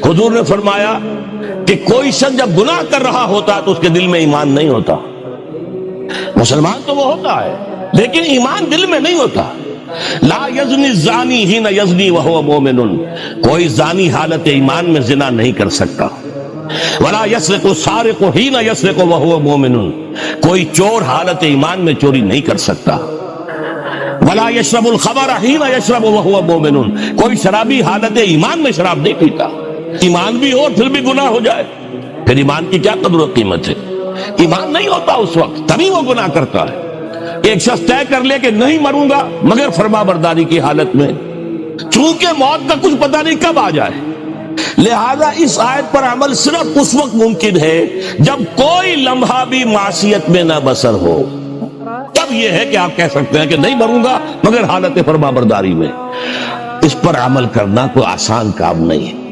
حضور نے فرمایا کہ کوئی شخص جب گناہ کر رہا ہوتا تو اس کے دل میں ایمان نہیں ہوتا. مسلمان تو وہ ہوتا ہے لیکن ایمان دل میں نہیں ہوتا. لا یزنی الزانی حین یزنی وہو مومن، کوئی زانی حالت ایمان میں زنا نہیں کر سکتا. ولا یسرق السارق حین یسرق وہو مومن، کوئی چور حالت ایمان میں چوری نہیں کر سکتا. ولا یشرب الخمر حین یشرب وہو مومن، کوئی شرابی حالت ایمان میں شراب نہیں پیتا. ایمان بھی ہو اور پھر بھی گناہ ہو جائے، پھر ایمان کی کیا قدر و قیمت ہے؟ ایمان نہیں ہوتا اس وقت، تبھی وہ گناہ کرتا ہے. ایک شخص طے کر لے کہ نہیں مروں گا مگر فرما برداری کی حالت میں، چونکہ موت کا کچھ پتہ نہیں کب آ جائے، لہذا اس آیت پر عمل صرف اس وقت ممکن ہے جب کوئی لمحہ بھی معصیت میں نہ بسر ہو. تب یہ ہے کہ آپ کہہ سکتے ہیں کہ نہیں مروں گا مگر حالت فرما برداری میں. اس پر عمل کرنا کوئی آسان کام نہیں ہے.